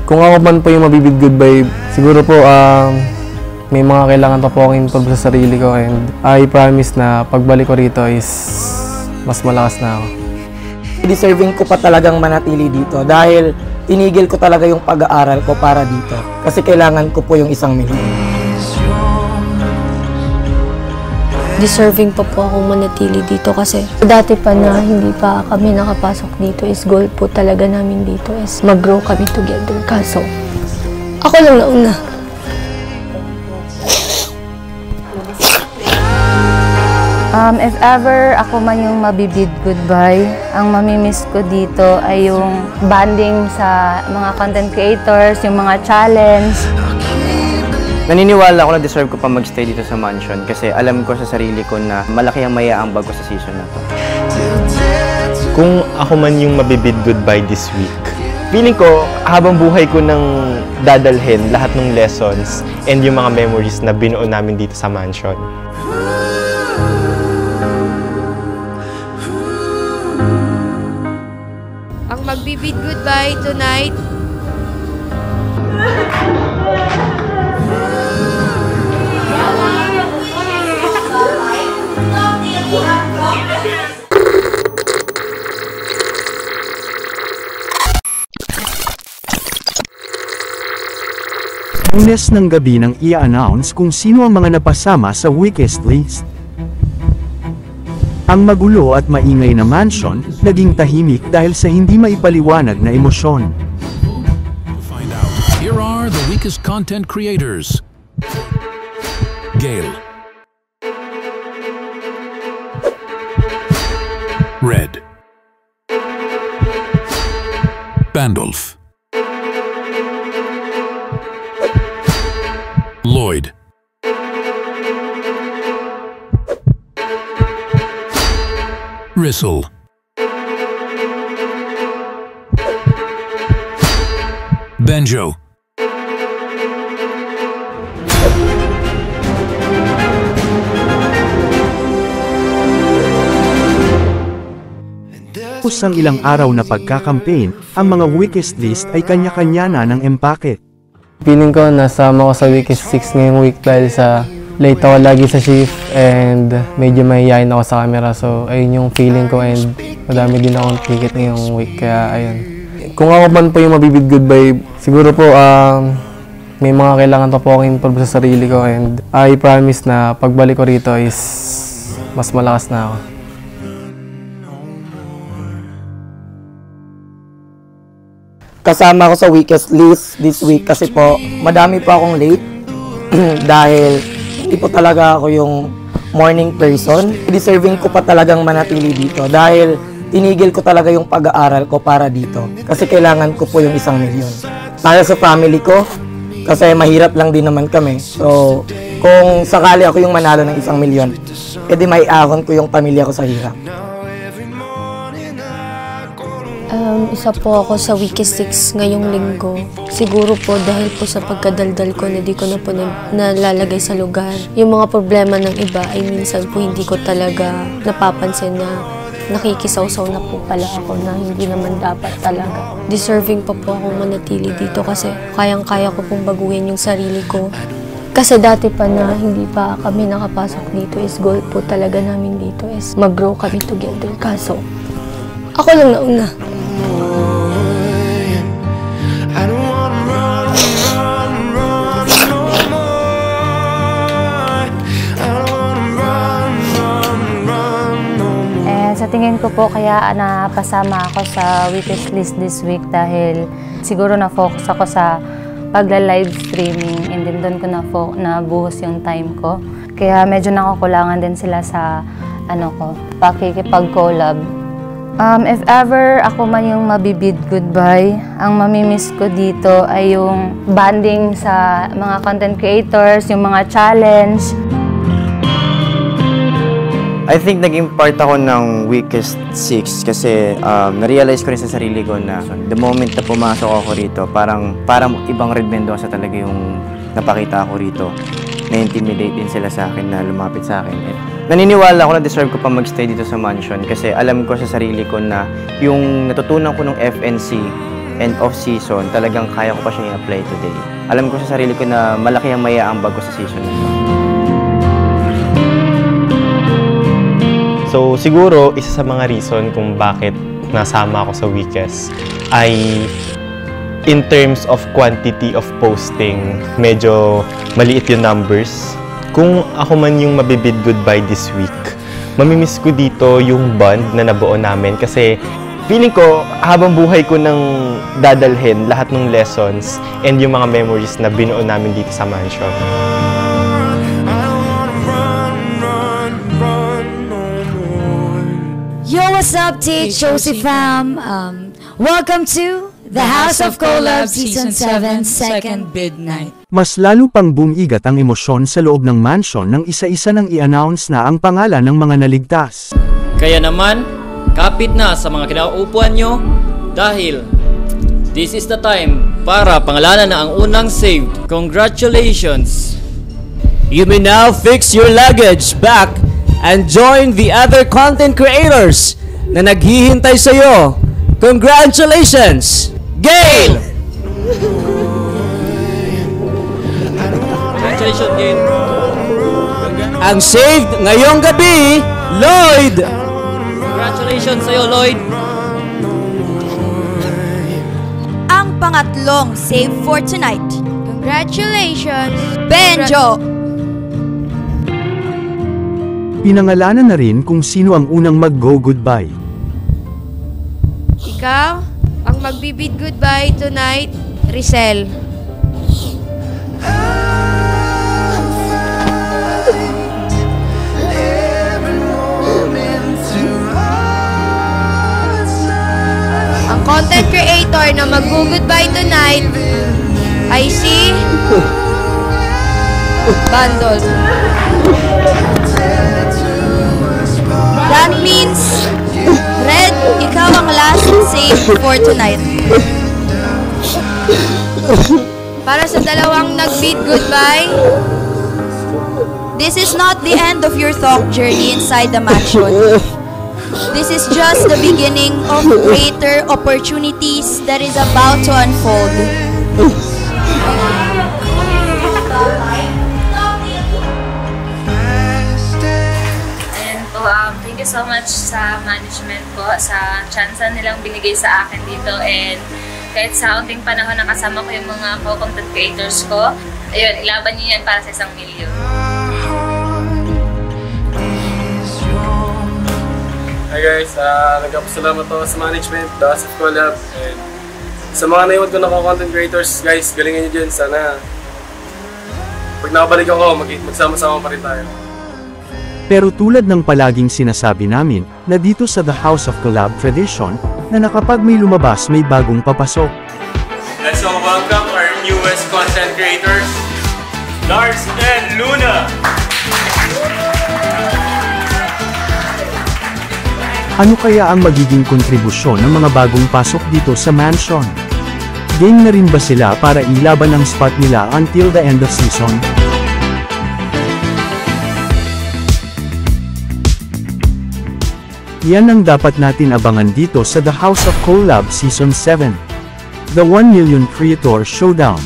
Kung ako man po yung mabibig goodbye, siguro po may mga kailangan pa po akong improve sa sarili ko, and I promise na pagbalik ko rito is mas malakas na ako. Deserving ko pa talagang manatili dito dahil tinigil ko talaga yung pag-aaral ko para dito. Kasi kailangan ko po yung 1 milyon. Deserving pa po akong manatili dito kasi dati pa na hindi pa kami nakapasok dito is goal po talaga namin dito is mag-grow kami together. Kaso, ako lang nauna. If ever ako man yung mabibid goodbye, ang mamimiss ko dito ay yung bonding sa mga content creators, yung mga challenge. Naniniwala ako na deserve ko pa magstay dito sa mansion kasi alam ko sa sarili ko na malaki ang mayaambag ko sa season na to. Kung ako man yung mabibid goodbye this week, feeling ko habang buhay ko nang dadalhin lahat ng lessons and yung mga memories na binuo namin dito sa mansion. Ang magbibid goodbye tonight. Lunes ng gabi nang i-announce kung sino ang mga napasama sa weakest list. Ang magulo at maingay na mansion, naging tahimik dahil sa hindi maipaliwanag na emosyon. To find out, here are the weakest content creators. Gail. Red. Bandolf. Lloyd. Rissel. Benjo. Tapos ang ilang araw na pagkakampaign, ang mga weakest list ay kanya-kanya na ng empake. Feeling ko nasama ko sa weakest 6 ngayong week dahil sa late ako lagi sa shift and medyo mahihayin ako sa camera. So ayun yung feeling ko and madami din akong ticket ngayong week. Kaya ayun. Kung ako man po yung mabibig goodbye, siguro po may mga kailangan pa po akong improve sa sarili ko, and I promise na pagbalik ko rito is mas malakas na ako. Kasama ko sa weakest list this week kasi po madami pa akong late dahil hindi po talaga ako yung morning person. Deserving ko pa talagang manatili dito dahil tinigil ko talaga yung pag-aaral ko para dito kasi kailangan ko po yung 1 milyon. Para sa family ko kasi mahirap lang din naman kami. So kung sakali ako yung manalo ng 1 milyon, edi may ahon ko yung pamilya ko sa hirap. Isa po ako sa weakest 6 ngayong linggo. Siguro po dahil po sa pagkadaldal ko na di ko na po nalalagay sa lugar. Yung mga problema ng iba ay minsan po hindi ko talaga napapansin na nakikisawsaw na po pala ako na hindi naman dapat talaga. Deserving pa po akong manatili dito kasi kayang-kaya ko pong baguhin yung sarili ko. Kasi dati pa na hindi pa kami nakapasok dito is goal po talaga namin dito is mag-grow kami together. Kaso, ako lang nauna. Sa tingin ko po kaya napasama ako sa weakest list this week dahil siguro na-focus ako sa pagla-live streaming and then doon ko nabuhos yung time ko. Kaya medyo nakukulangan din sila sa pakikipag-collab. If ever ako man yung mabibid goodbye, ang mamimiss ko dito ay yung bonding sa mga content creators, yung mga challenge. I think naging part ako ng weakest 6 kasi na-realize ko rin sa sarili ko na the moment na pumasok ako rito, parang ibang Red Mendoza talaga yung napakita ako rito. Na-intimidate din sila sa akin na lumapit sa akin. Naniniwala ako na deserve ko pa magstay dito sa mansion kasi alam ko sa sarili ko na yung natutunan ko ng FNC end of season, talagang kaya ko pa siya i-apply today. Alam ko sa sarili ko na malaki ang maiaambag ko sa season na ito. So siguro, isa sa mga reason kung bakit nasama ako sa Weakest ay in terms of quantity of posting, medyo maliit yung numbers. Kung ako man yung mabibid goodbye this week, mamimiss ko dito yung bond na nabuo namin kasi feeling ko habang buhay ko nang dadalhin lahat ng lessons and yung mga memories na binuo namin dito sa mansion. Yo, what's up, Teach Josie fam? Welcome to The House of Collab Season 7 Second Bid Night. Mas lalo pang bumigat ang emosyon sa loob ng mansion nang isa-isa nang i-announce na ang pangalan ng mga naligtas. Kaya naman, kapit na sa mga kinauupuan nyo dahil this is the time para pangalanan na ang unang saved. Congratulations! You may now fix your luggage back and join the other content creators na naghihintay sa iyo. Congratulations! Gail! Congratulations, Gail! Ang saved ngayong gabi, Lloyd! Congratulations sa'yo, Lloyd! Ang pangatlong save for tonight. Congratulations! Benjo! Pinangalanan na rin kung sino ang unang mag-go goodbye. Ikaw, ang magbibid goodbye tonight, Rizel. Ang content creator na mag-goodbye tonight ay si Bandol. That means, Red, ikaw ang last save for tonight. Para sa dalawang nag-bid goodbye, This is not the end of your thought journey inside the mansion. This is just the beginning of greater opportunities that is about to unfold. Thank you so much sa management po, sa chance nilang binigay sa akin dito, and kahit sa unting panahon nakasama ko yung mga co-content creators ko, ayun, ilaban niyo yan para sa 1 milyon. Hi guys, nagpapasalamat ako sa management, The House of Collab, and sa mga naiwan ko na co-content creators, guys, galingan nyo dyan. Sana pag nakabalik ako, magsama-sama pa rin tayo. Pero tulad ng palaging sinasabi namin, na dito sa The House of Collab tradition, na nakapag may lumabas may bagong papasok. Let's all welcome our newest content creators, Lars and Luna! Ano kaya ang magiging kontribusyon ng mga bagong pasok dito sa mansion? Game na rin ba sila para ilaban ang spot nila until the end of season? Yan ang dapat natin abangan dito sa The House of Collab Season 7. The 1 Million Creator Showdown.